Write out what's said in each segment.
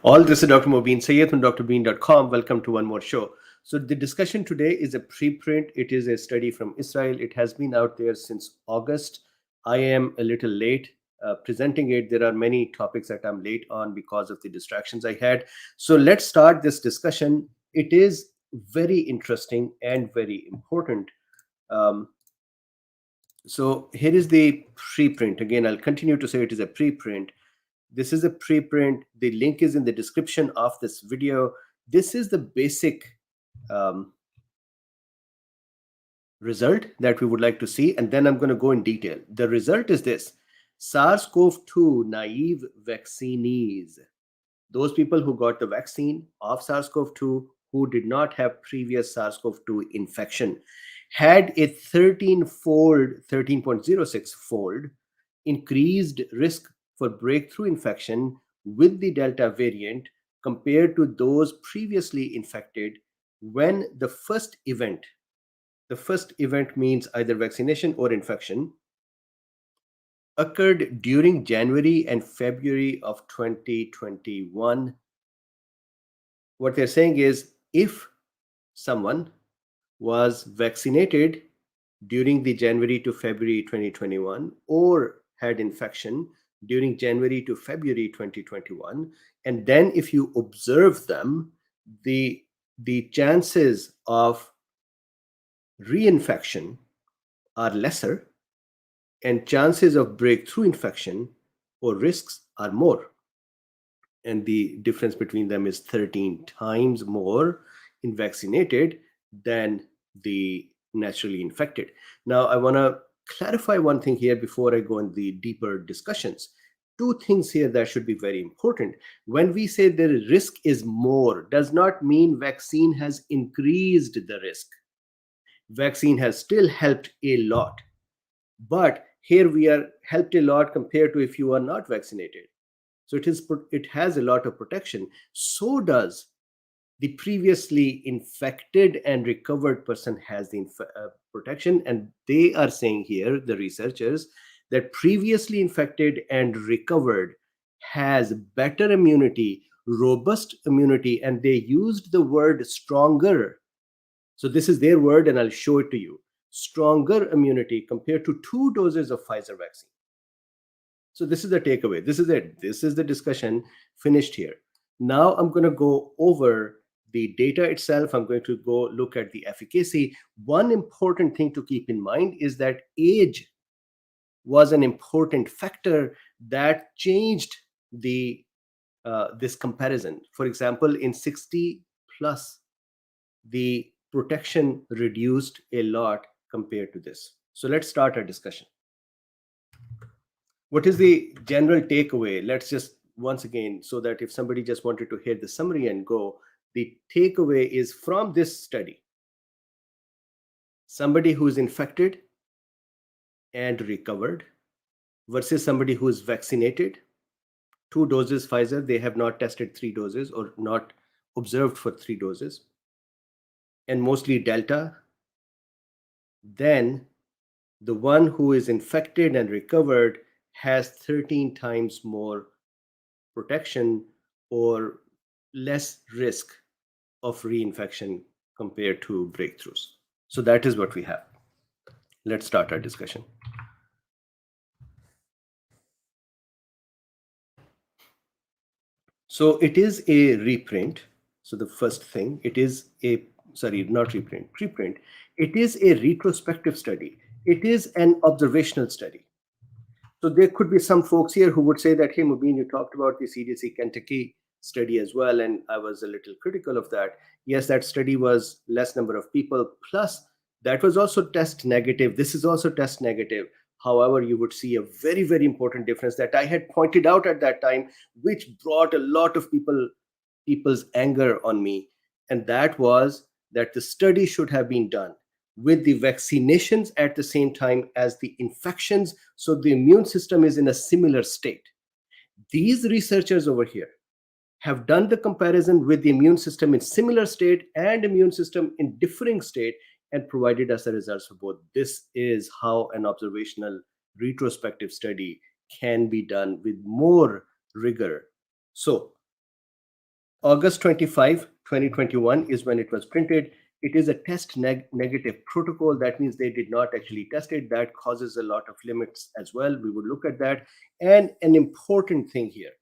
All this is Dr. Mobeen Sayed from drbeen.com. Welcome to one more show. So the discussion today is a preprint. It is a study from Israel. It has been out there since August. I am a little late presenting it. There are many topics that I'm late on because of the distractions I had. So let's start this discussion. It is very interesting and very important. Um, so here is the preprint. Again, I'll continue to say it is a preprint. This is a preprint. The link is in the description of this video. This is the basic result that we would like to see, and then I'm going to go in detail. The result is this: SARS-CoV-2 naive vaccinees, those people who got the vaccine of SARS-CoV-2 who did not have previous SARS-CoV-2 infection, had a 13.06-fold increased risk for breakthrough infection with the Delta variant compared to those previously infected when the first event means either vaccination or infection, occurred during January and February of 2021. What they're saying is, if someone was vaccinated during the January to February 2021 or had infection during January to February 2021, and then if you observe them, the chances of reinfection are lesser and chances of breakthrough infection or risks are more. And the difference between them is 13 times more in vaccinated than the naturally infected. Now, I want to clarify one thing here before I go in the deeper discussions. Two things here that should be very important. When we say the risk is more, does not mean vaccine has increased the risk. Vaccine has still helped a lot, but here we are helped a lot compared to if you are not vaccinated. So it has a lot of protection. So does the previously infected and recovered person has the protection. And they are saying here, the researchers, that previously infected and recovered has better immunity, robust immunity, and they used the word stronger. So this is their word, and I'll show it to you. Stronger immunity compared to 2 doses of Pfizer vaccine. So this is the takeaway. This is it. This is the discussion finished here. Now I'm going to go over the data itself. I'm going to go look at the efficacy. One important thing to keep in mind is that age was an important factor that changed the this comparison. For example, in 60 plus, the protection reduced a lot compared to this. So let's start our discussion. What is the general takeaway? Let's just once again, so that if somebody just wanted to hear the summary and go, the takeaway is from this study: somebody who is infected and recovered versus somebody who is vaccinated, 2 doses Pfizer, they have not tested 3 doses or not observed for 3 doses, and mostly Delta. Then the one who is infected and recovered has 13 times more protection or less risk of reinfection compared to breakthroughs. So that is what we have. Let's start our discussion. So it is a reprint. So the first thing, it is a, sorry, not reprint, preprint. It is a retrospective study. It is an observational study. So there could be some folks here who would say that, hey, Mubin, you talked about the CDC Kentucky study as well, and I was a little critical of that. Yes, that study was less number of people, plus that was also test negative. This is also test negative. However, you would see a very, very important difference that I had pointed out at that time, which brought a lot of people's anger on me. And that was that the study should have been done with the vaccinations at the same time as the infections, so the immune system is in a similar state. These researchers over here have done the comparison with the immune system in similar state and immune system in differing state and provided us the results for both. This is how an observational retrospective study can be done with more rigor. So August 25, 2021 is when it was printed. It is a test negative protocol. That means they did not actually test it. That causes a lot of limits as well. We would look at that. And an important thing here,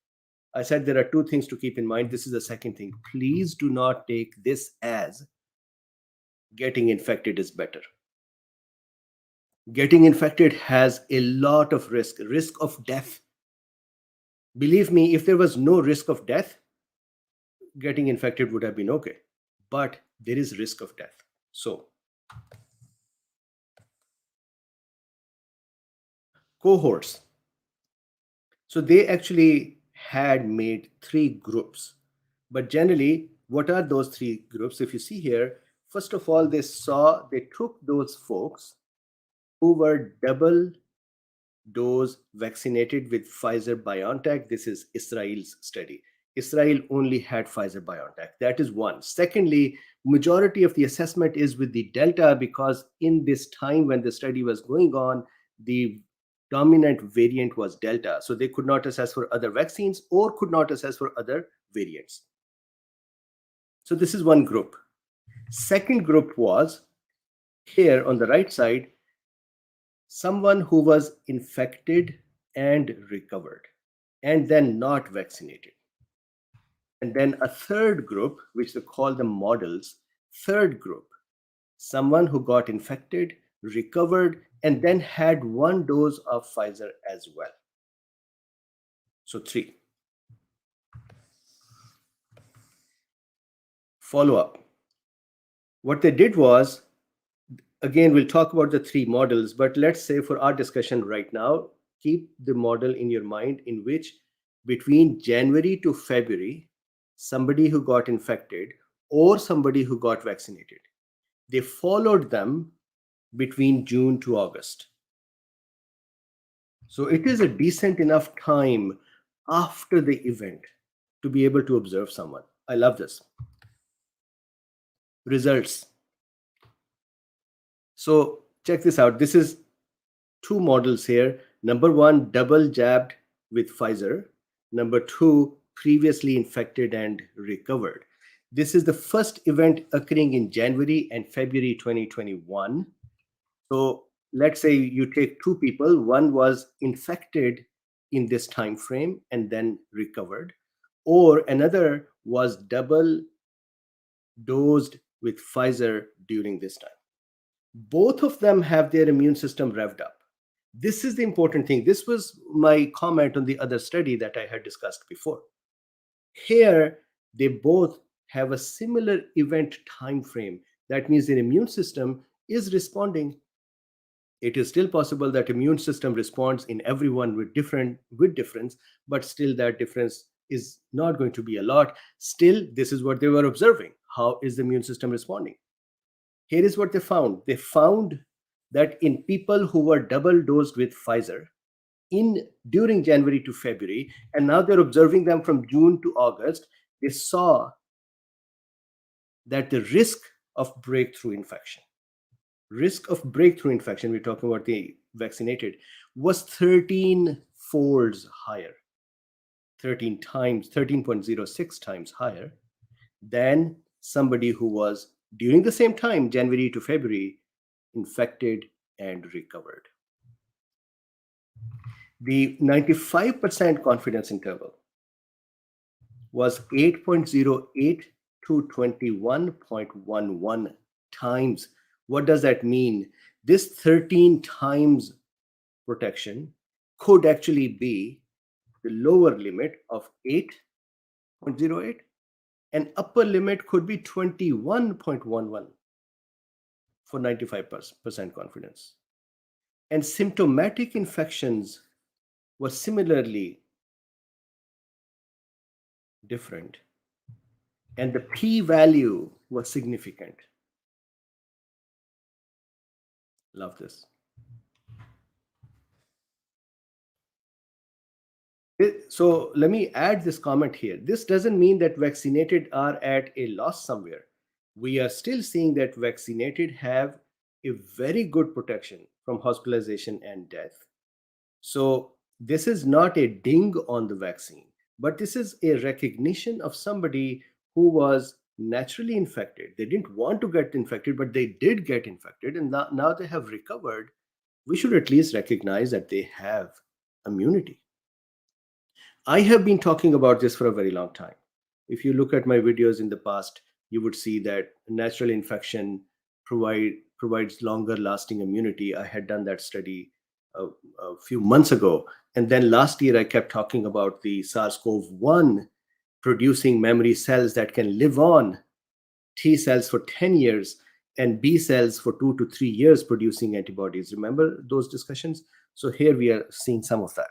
I said there are two things to keep in mind. This is the second thing. Please do not take this as getting infected is better. Getting infected has a lot of risk of death. Believe me, if there was no risk of death, getting infected would have been okay. But there is risk of death. So, cohorts. So they actually had made 3 groups. But generally, what are those 3 groups? If you see here, first of all, they took those folks who were double dose vaccinated with Pfizer-BionTech. This is Israel's study. Israel only had Pfizer-BionTech. That is one. Secondly, majority of the assessment is with the Delta, because in this time when the study was going on, the dominant variant was Delta. So they could not assess for other vaccines or could not assess for other variants. So this is one group. Second group was here on the right side, someone who was infected and recovered and then not vaccinated. And then a third group, which they call the models, third group, someone who got infected, recovered, and then had 1 dose of Pfizer as well. So 3. Follow-up. What they did was, again, we'll talk about the 3 models, but let's say for our discussion right now, keep the model in your mind in which between January to February, somebody who got infected or somebody who got vaccinated, they followed them between June to August. So it is a decent enough time after the event to be able to observe someone. I love this. Results. So check this out. This is 2 models here. Number 1, double jabbed with Pfizer. Number 2, previously infected and recovered. This is the first event occurring in January and February 2021. So let's say you take 2 people. One was infected in this time frame and then recovered, or another was double dosed with Pfizer during this time. Both of them have their immune system revved up. This is the important thing. This was my comment on the other study that I had discussed before. Here, they both have a similar event time frame. That means their immune system is responding. It is still possible that immune system responds in everyone with difference, but still that difference is not going to be a lot. Still, this is what they were observing. How is the immune system responding? Here is what they found. They found that in people who were double dosed with Pfizer during January to February, and now they're observing them from June to August, they saw that the risk of breakthrough infection, we're talking about the vaccinated, was 13 folds higher, 13.06 times higher than somebody who was during the same time, January to February, infected and recovered. The 95% confidence interval was 8.08 to 21.11 times. What does that mean? This 13 times protection could actually be the lower limit of 8.08, and upper limit could be 21.11 for 95% confidence. And symptomatic infections were similarly different, and the p-value was significant. Love this. So let me add this comment here. This doesn't mean that vaccinated are at a loss somewhere. We are still seeing that vaccinated have a very good protection from hospitalization and death. So this is not a ding on the vaccine, but this is a recognition of somebody who was naturally infected. They didn't want to get infected, but they did get infected, and now they have recovered. We should at least recognize that they have immunity. I have been talking about this for a very long time. If you look at my videos in the past, you would see that natural infection provides longer lasting immunity. I had done that study a few months ago. And then last year, I kept talking about the SARS-CoV-1 producing memory cells that can live on, T cells for 10 years, and B cells for 2 to 3 years producing antibodies. Remember those discussions? So here we are seeing some of that.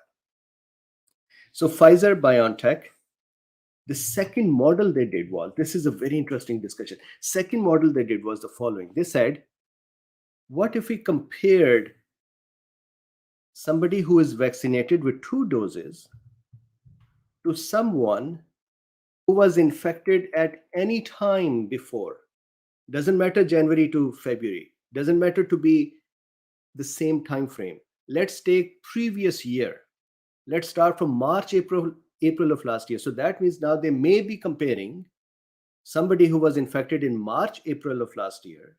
So Pfizer-BionTech, the second model they did was, this is a very interesting discussion. Second model they did was the following. They said, what if we compared somebody who is vaccinated with 2 doses to someone who was infected at any time before? Doesn't matter January to February, doesn't matter to be the same time frame. Let's take previous year. Let's start from March, April of last year. So that means now they may be comparing somebody who was infected in March, April of last year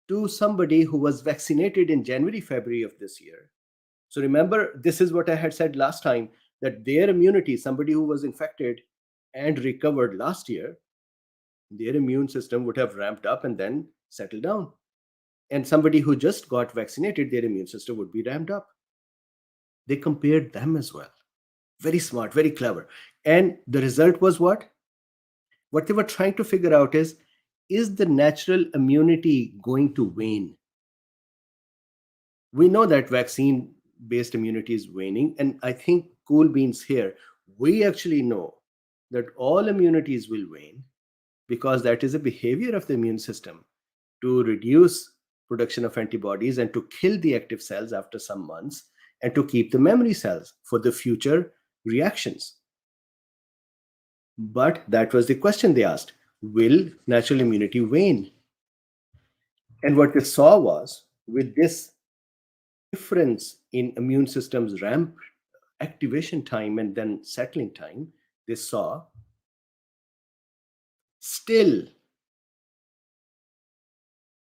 to somebody who was vaccinated in January, February of this year. So remember, this is what I had said last time, that their immunity, somebody who was infected and recovered last year, their immune system would have ramped up and then settled down. And somebody who just got vaccinated, their immune system would be ramped up. They compared them as well. Very smart, very clever. And the result was what? What they were trying to figure out is the natural immunity going to wane? We know that vaccine-based immunity is waning. And I think cool beans here, we actually know that all immunities will wane because that is a behavior of the immune system to reduce production of antibodies and to kill the active cells after some months and to keep the memory cells for the future reactions. But that was the question they asked. Will natural immunity wane? And what they saw was, with this difference in immune system's ramp activation time and then settling time, they saw still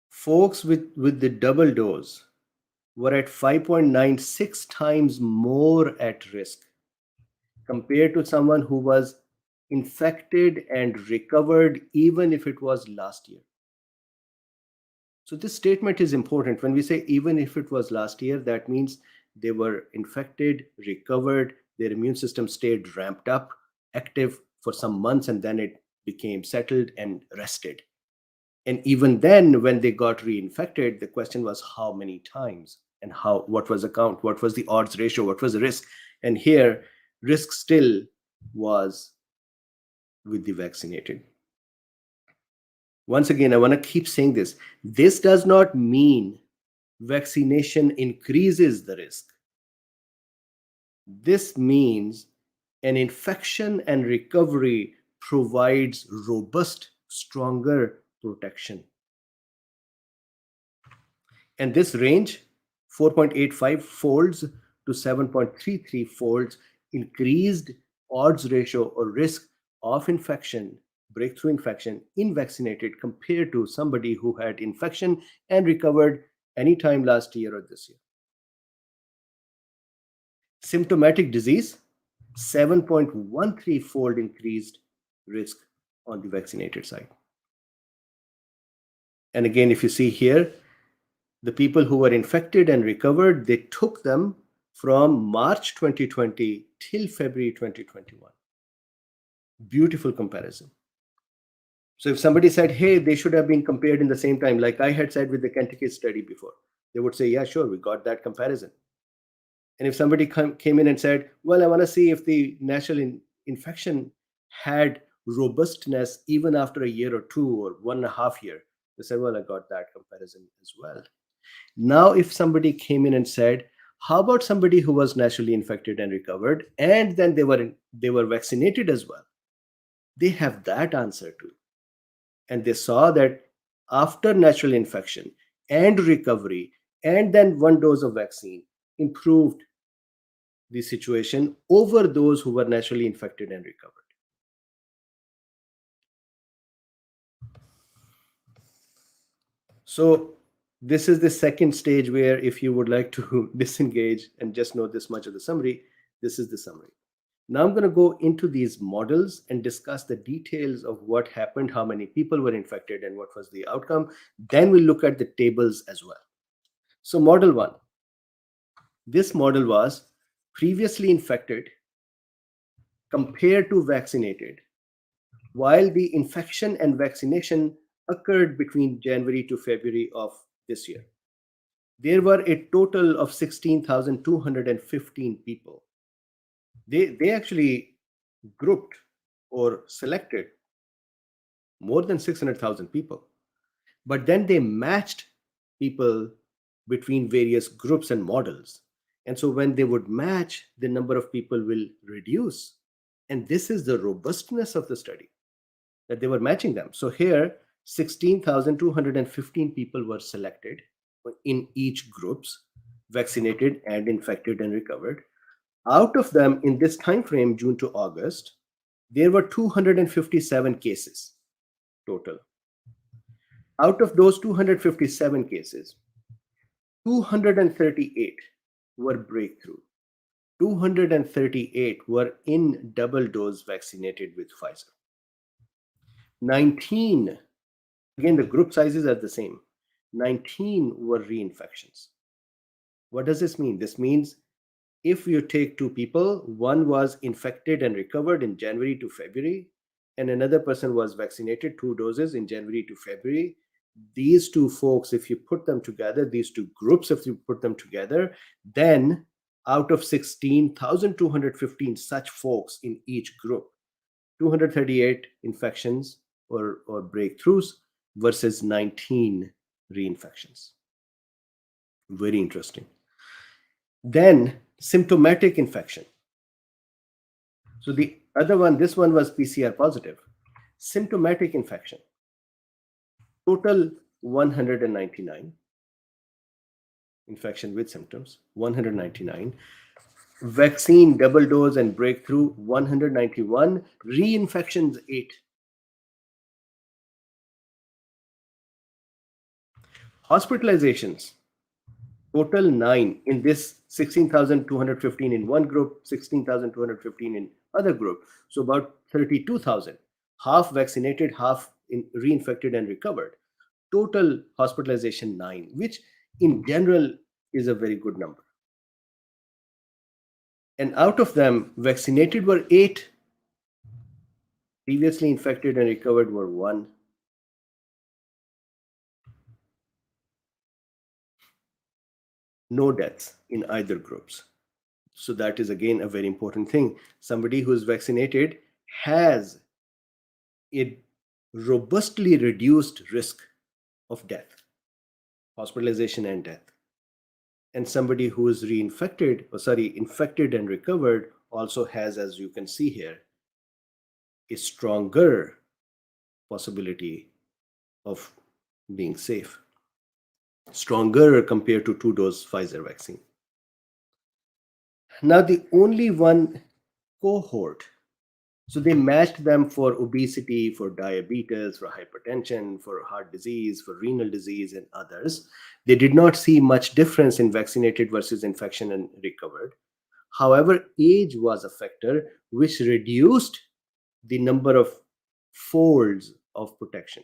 folks with the double dose were at 5.96 times more at risk compared to someone who was infected and recovered, even if it was last year. So this statement is important. When we say even if it was last year, that means they were infected, recovered, their immune system stayed ramped up, active for some months, and then it became settled and rested. And even then, when they got reinfected, the question was how many times and what was the count, what was the odds ratio, what was the risk? And here, risk still was with the vaccinated. Once again, I want to keep saying this. This does not mean vaccination increases the risk. This means an infection and recovery provides robust, stronger protection. And this range, 4.85 folds to 7.33 folds, increased odds ratio or risk of infection, breakthrough infection in vaccinated compared to somebody who had infection and recovered anytime last year or this year. Symptomatic disease, 7.13 fold increased risk on the vaccinated side. And again, if you see here, the people who were infected and recovered, they took them from March 2020 till February 2021. Beautiful comparison. So if somebody said, hey, they should have been compared in the same time, like I had said with the Kentucky study before, they would say, yeah, sure, we got that comparison. And if somebody came in and said, well, I want to see if the natural infection had robustness even after a year or 2 or 1.5 years, they said, well, I got that comparison as well. Now, if somebody came in and said, how about somebody who was naturally infected and recovered, and then they were vaccinated as well? They have that answer too. And they saw that after natural infection and recovery, and then 1 dose of vaccine, improved the situation over those who were naturally infected and recovered. So this is the second stage where if you would like to disengage and just know this much of the summary, this is the summary. Now I'm going to go into these models and discuss the details of what happened, how many people were infected, and what was the outcome. Then we'll look at the tables as well. So model one. This model was previously infected compared to vaccinated, while the infection and vaccination occurred between January to February of this year. There were a total of 16,215 people. They actually grouped or selected more than 600,000 people. But then they matched people between various groups and models. And so when they would match, the number of people will reduce. And this is the robustness of the study, that they were matching them. So here, 16,215 people were selected in each groups, vaccinated and infected and recovered. Out of them, in this time frame, June to August, there were 257 cases total. Out of those 257 cases, 238 were breakthrough. 238 were in double dose vaccinated with Pfizer. 19, again, the group sizes are the same. 19 were reinfections. What does this mean? This means if you take two people, one was infected and recovered in January to February, and another person was vaccinated 2 doses in January to February, these two folks, if you put them together, these two groups, if you put them together, then out of 16,215 such folks in each group, 238 infections or breakthroughs versus 19 reinfections. Very interesting. Then symptomatic infection. So the other one, this one was PCR positive. Symptomatic infection. Total 199. Infection with symptoms, 199. Vaccine, double dose, and breakthrough, 191. Reinfections, 8. Hospitalizations, total 9 in this 16,215 in one group, 16,215 in other group. So about 32,000, half vaccinated, half reinfected and recovered. Total hospitalization 9, which in general is a very good number. And out of them, vaccinated were 8, previously infected and recovered were 1. No deaths in either groups. So that is again a very important thing. Somebody who is vaccinated has a robustly reduced risk of death, hospitalization and death. And somebody who is infected and recovered also has, as you can see here, a stronger possibility of being safe, stronger compared to 2-dose Pfizer vaccine. Now, the only one cohort, so they matched them for obesity, for diabetes, for hypertension, for heart disease, for renal disease, and others. They did not see much difference in vaccinated versus infection and recovered. However, age was a factor which reduced the number of folds of protection.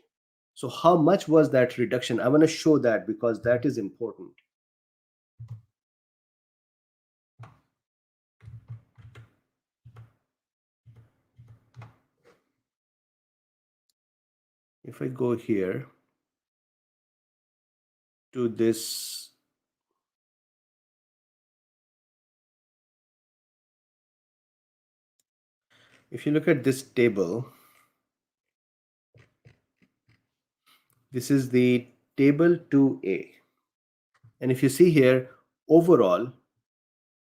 So how much was that reduction? I want to show that because that is important. If I go here to this, if you look at this table, this is the table 2A. And if you see here, overall,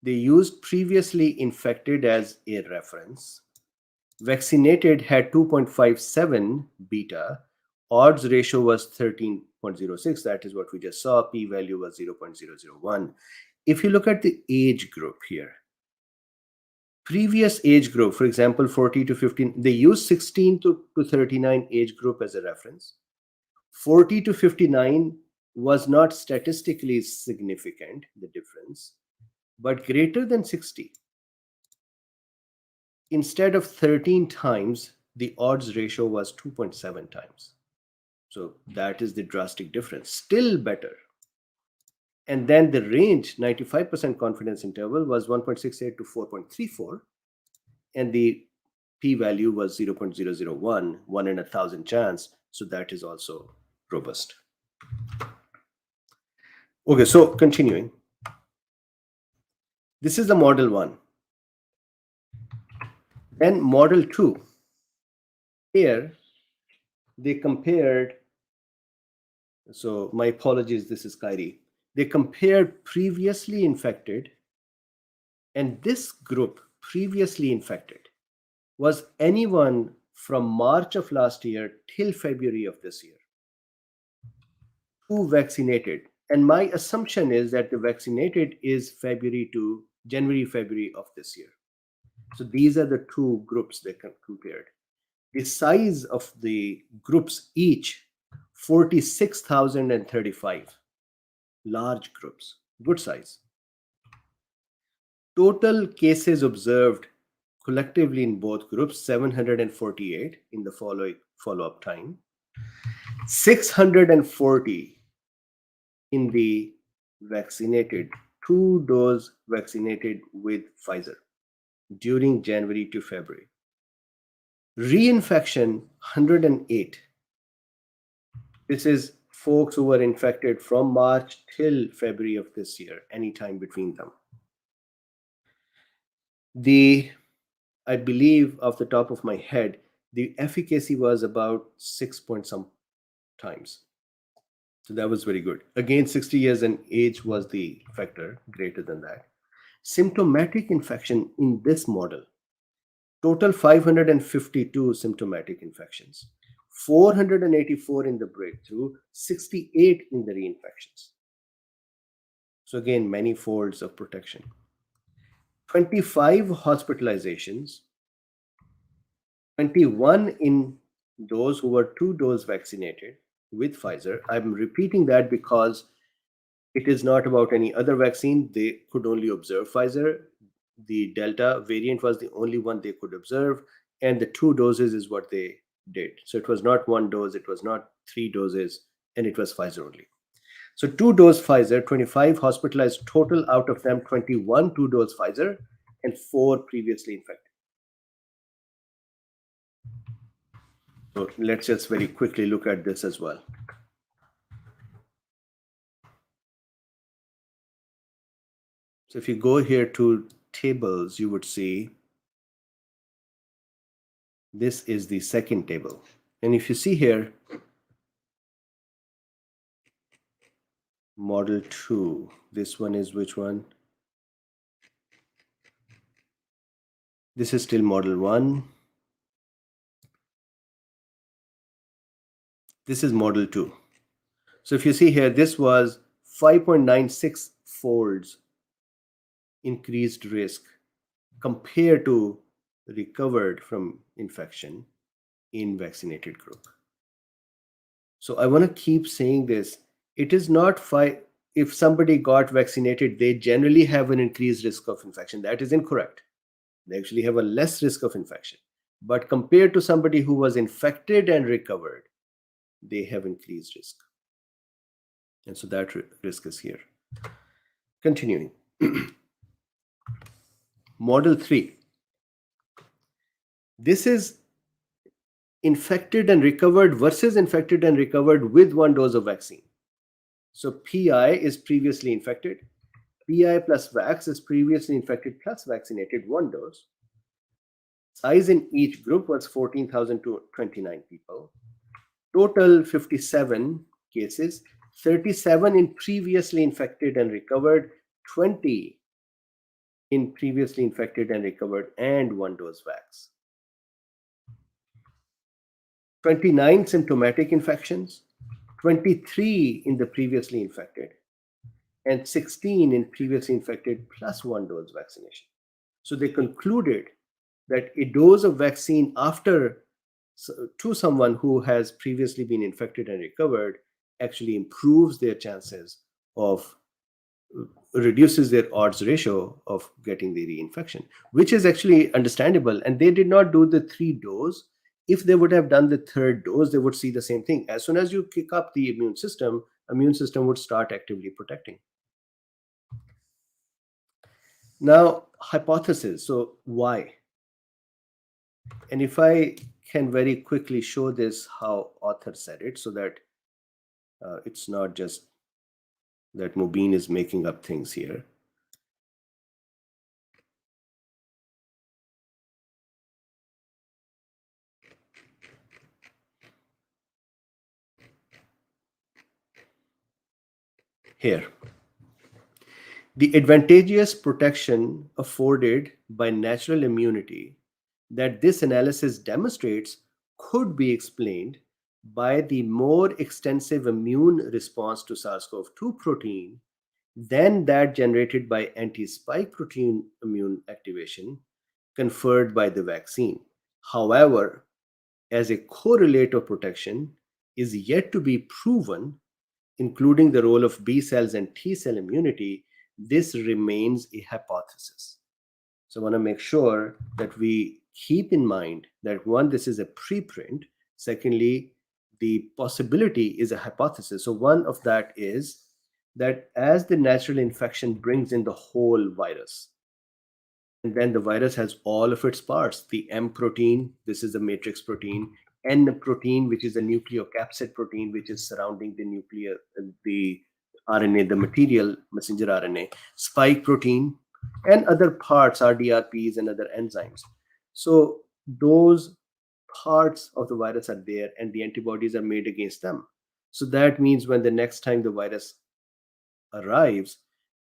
they used previously infected as a reference. Vaccinated had 2.57 beta. Odds ratio was 13.06. That is what we just saw. P-value was 0.001. If you look at the age group here, previous age group, for example, 40 to 15, they use 16 to 39 age group as a reference. 40 to 59 was not statistically significant, the difference, but greater than 60. Instead of 13 times, the odds ratio was 2.7 times. So that is the drastic difference. Still better. And then the range, 95% confidence interval, was 1.68 to 4.34. And the p-value was 0.001, 1 in 1,000 chance. So that is also robust. Okay, so continuing. This is the model 1. Then model 2. Here, they compared, so my apologies, this is Kyrie. They compared previously infected, and this group, previously infected, was anyone from March of last year till February of this year, who vaccinated. And my assumption is that the vaccinated is February to January, February of this year. So these are the two groups they compared. The size of the groups each, 46,035. Large groups, good size. Total cases observed collectively in both groups, 748 in the follow-up time, 640 in the vaccinated, 2-dose vaccinated with Pfizer during January to February. Reinfection, 108. This is folks who were infected from March till February of this year, anytime between them. I believe off the top of my head, the efficacy was about 6 point some times. So that was very good. Again, 60 years and age was the factor, greater than that. Symptomatic infection in this model, total 552 symptomatic infections, 484 in the breakthrough, 68 in the reinfections. So again, many folds of protection. 25 hospitalizations, 21 in those who were 2-dose vaccinated with Pfizer. I'm repeating that because it is not about any other vaccine. They could only observe Pfizer. The Delta variant was the only one they could observe, and the 2 doses is what they did. So it was not 1 dose, it was not 3 doses, and it was Pfizer only. So 2-dose Pfizer, 25 hospitalized total, out of them 21 2-dose Pfizer and 4 previously infected. So let's just very quickly look at this as well. So if you go here to tables, you would see this is the second table. And if you see here, model 2, this one is which one? This is still model 1. This is model 2. So if you see here, this was 5.96 folds increased risk compared to recovered from infection in vaccinated group. So I want to keep saying this. It is not if somebody got vaccinated, they generally have an increased risk of infection. That is incorrect. They actually have a less risk of infection. But compared to somebody who was infected and recovered, they have increased risk. And so that risk is here. Continuing. Model 3. This is infected and recovered versus infected and recovered with 1 dose of vaccine. So PI is previously infected. PI plus vax is previously infected plus vaccinated 1 dose. Size in each group was 14,029 people. Total 57 cases, 37 in previously infected and recovered, 20 in previously infected and recovered and 1 dose vax. 29 symptomatic infections, 23 in the previously infected, and 16 in previously infected plus 1 dose vaccination. So they concluded that a dose of vaccine to someone who has previously been infected and recovered actually improves their chances of, reduces their odds ratio of getting the reinfection, which is actually understandable. And they did not do the 3 dose. If they would have done the 3rd dose, they would see the same thing. As soon as you kick up the immune system would start actively protecting. Now, hypothesis. So why? And if I can very quickly show this, how author said it, so that it's not just that Mubin is making up things here. Here, the advantageous protection afforded by natural immunity that this analysis demonstrates could be explained by the more extensive immune response to SARS-CoV-2 protein than that generated by anti-spike protein immune activation conferred by the vaccine. However, as a correlate of protection is yet to be proven, including the role of B cells and T cell immunity, this remains a hypothesis. So I want to make sure that we keep in mind that, one, this is a preprint. Secondly, the possibility is a hypothesis. So one of that is that as the natural infection brings in the whole virus, and then the virus has all of its parts, the M protein, this is the matrix protein, N protein, which is the nucleocapsid protein, which is surrounding the nuclear, the RNA, the material messenger RNA, spike protein, and other parts, RDRPs and other enzymes. So those parts of the virus are there and the antibodies are made against them. So that means when the next time the virus arrives,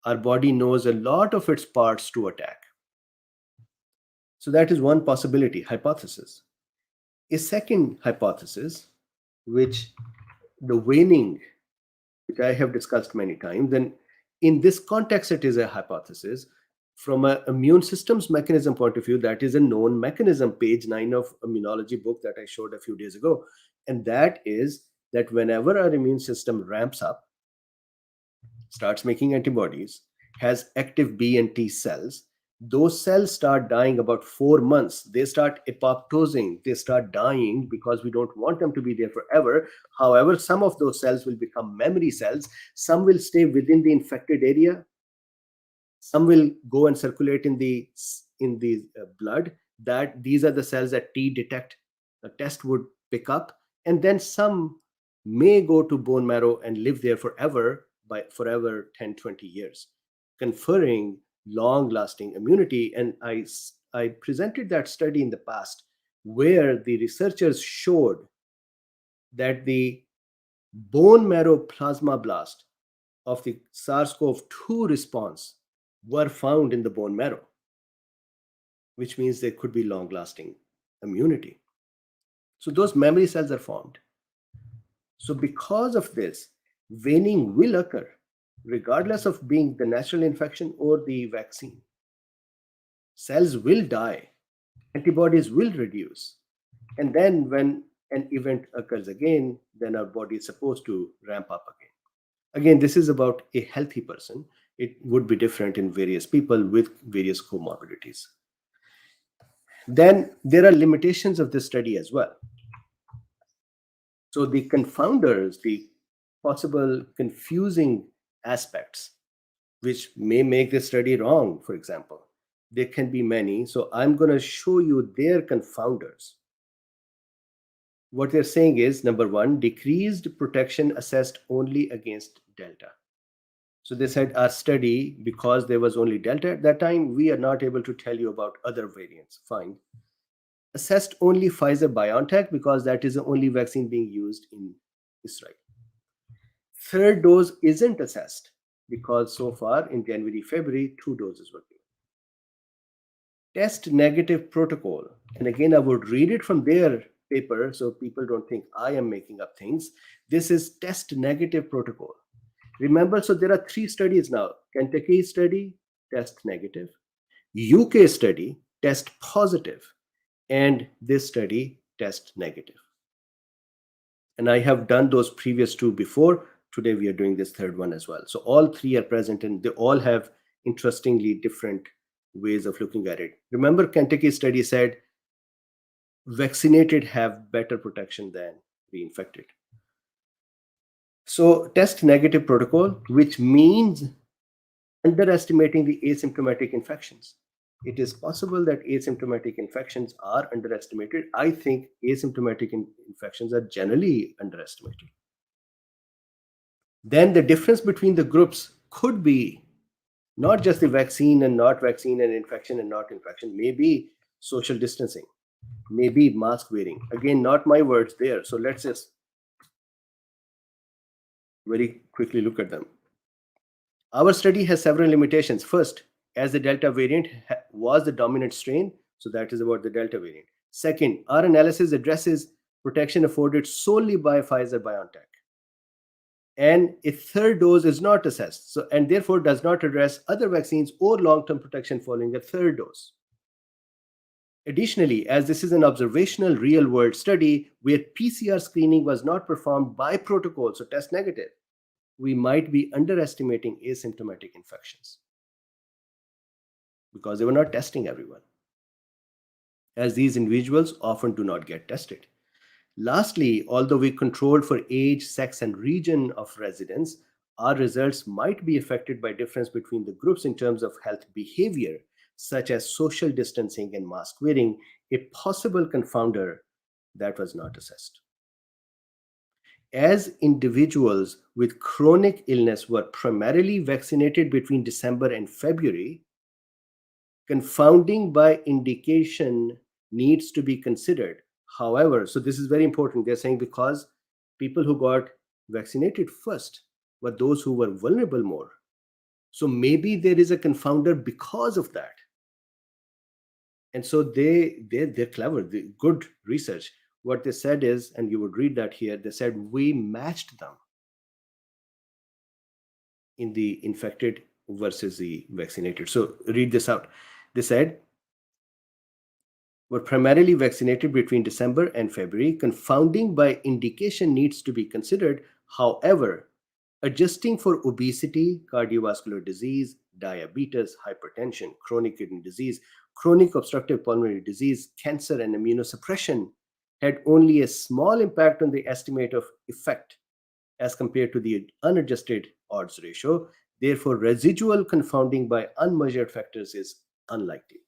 our body knows a lot of its parts to attack. So that is one possibility, hypothesis. A second hypothesis, which the waning, which I have discussed many times, then in this context, it is a hypothesis. From an immune systems mechanism point of view, that is a known mechanism, page 9 of immunology book that I showed a few days ago. And that is that whenever our immune system ramps up, starts making antibodies, has active B and T cells, those cells start dying about 4 months. They start apoptosing, they start dying because we don't want them to be there forever. However, some of those cells will become memory cells. Some will stay within the infected area. Some will go and circulate in the blood. That these are the cells that T detect, a test would pick up. And then some may go to bone marrow and live there forever, by forever 10, 20 years, conferring long-lasting immunity. And I presented that study in the past where the researchers showed that the bone marrow plasma blast of the SARS-CoV-2 response were found in the bone marrow, which means there could be long-lasting immunity. So those memory cells are formed. So because of this, waning will occur regardless of being the natural infection or the vaccine. Cells will die, antibodies will reduce, and then when an event occurs again, then our body is supposed to ramp up again. Again, this is about a healthy person. It would be different in various people with various comorbidities. Then there are limitations of this study as well. So the confounders, the possible confusing aspects, which may make the study wrong, for example, there can be many. So I'm going to show you their confounders. What they're saying is, number one, decreased protection assessed only against Delta. So they said our study, because there was only Delta at that time, we are not able to tell you about other variants. Fine. Assessed only Pfizer-BionTech because that is the only vaccine being used in Israel. 3rd dose isn't assessed because so far in January, February, 2 doses were given. Test negative protocol. And again, I would read it from their paper so people don't think I am making up things. This is test negative protocol. Remember, so there are 3 studies now. Kentucky study, test negative. UK study, test positive. And this study, test negative. And I have done those previous two before. Today we are doing this third one as well. So all three are present, and they all have interestingly different ways of looking at it. Remember, Kentucky study said vaccinated have better protection than reinfected. So test negative protocol, which means underestimating the asymptomatic infections. It is possible that asymptomatic infections are underestimated. I think asymptomatic infections are generally underestimated. Then the difference between the groups could be not just the vaccine and not vaccine, and infection and not infection, maybe social distancing, maybe mask wearing. Again, not my words there. So let's just very quickly look at them. Our study has several limitations. First, as the Delta variant was the dominant strain, so that is about the Delta variant. Second, our analysis addresses protection afforded solely by Pfizer-BionTech. And a third dose is not assessed, so and therefore does not address other vaccines or long-term protection following a third dose. Additionally, as this is an observational real-world study where PCR screening was not performed by protocol, so test negative, we might be underestimating asymptomatic infections because they were not testing everyone, as these individuals often do not get tested. Lastly, although we controlled for age, sex, and region of residence, our results might be affected by difference between the groups in terms of health behavior, such as social distancing and mask wearing, a possible confounder that was not assessed. As individuals with chronic illness were primarily vaccinated between December and February, confounding by indication needs to be considered. However, so this is very important. They're saying because people who got vaccinated first were those who were vulnerable more. So maybe there is a confounder because of that. And so they're clever, good research. What they said is, and you would read that here, they said we matched them in the infected versus the vaccinated. So read this out. They said were primarily vaccinated between December and February. Confounding by indication needs to be considered. However, adjusting for obesity, cardiovascular disease, diabetes, hypertension, chronic kidney disease, chronic obstructive pulmonary disease, cancer, and immunosuppression had only a small impact on the estimate of effect as compared to the unadjusted odds ratio. Therefore, residual confounding by unmeasured factors is unlikely.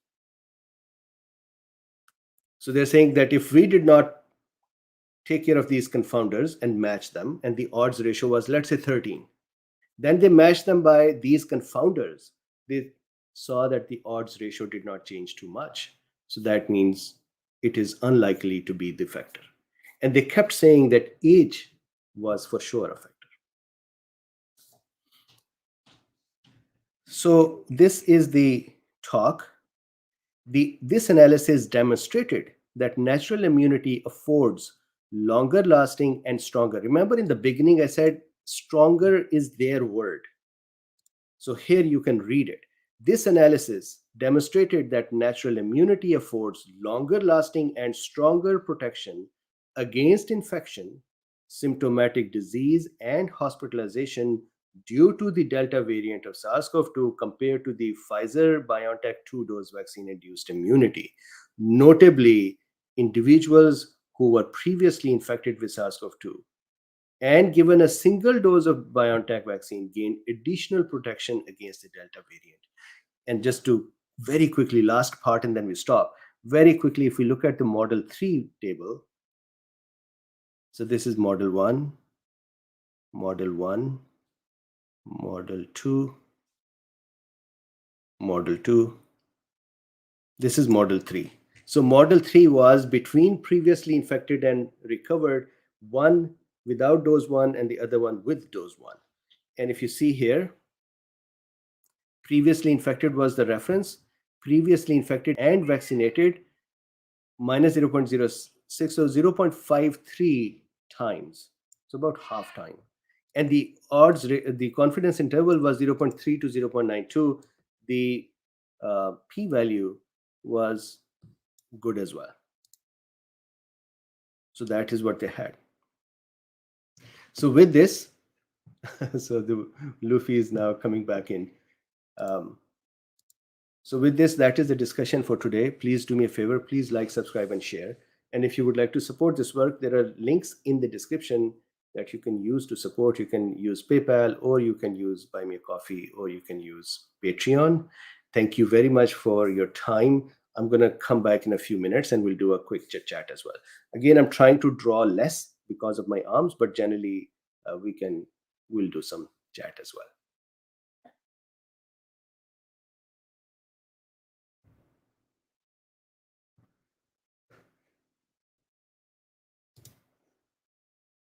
So they're saying that if we did not take care of these confounders and match them, and the odds ratio was, let's say, 13, then they matched them by these confounders, they saw that the odds ratio did not change too much. So that means it is unlikely to be the factor. And they kept saying that age was for sure a factor. So this is the talk. This analysis demonstrated that natural immunity affords longer lasting and stronger. Remember in the beginning I said stronger is their word. So here you can read it. This analysis demonstrated that natural immunity affords longer lasting and stronger protection against infection, symptomatic disease, and hospitalization due to the Delta variant of SARS-CoV-2 compared to the Pfizer-BioNTech two-dose vaccine-induced immunity. Notably, individuals who were previously infected with SARS-CoV-2 and given a single dose of BioNTech vaccine gained additional protection against the Delta variant. And just to very quickly, last part, and then we stop. Very quickly, if we look at the Model 3 table, so this is Model 1, Model 1, Model 2, Model 2. This is Model 3. So Model 3 was between previously infected and recovered, one without dose 1 and the other one with dose 1. And if you see here, previously infected was the reference, previously infected and vaccinated minus 0.06, so 0.53 times, so about half time. And the odds, the confidence interval was 0.3 to 0.92. The p-value was good as well. So that is what they had. So with this, so the Luffy is now coming back in. Um, so with this, that is the discussion for today. Please do me a favor. Please like, subscribe, and share. And if you would like to support this work, there are links in the description that you can use to support. You can use PayPal, or you can use Buy Me a Coffee, or you can use Patreon. Thank you very much for your time. I'm going to come back in a few minutes and we'll do a quick chit chat as well. Again, I'm trying to draw less because of my arms, but generally we'll do some chat as well.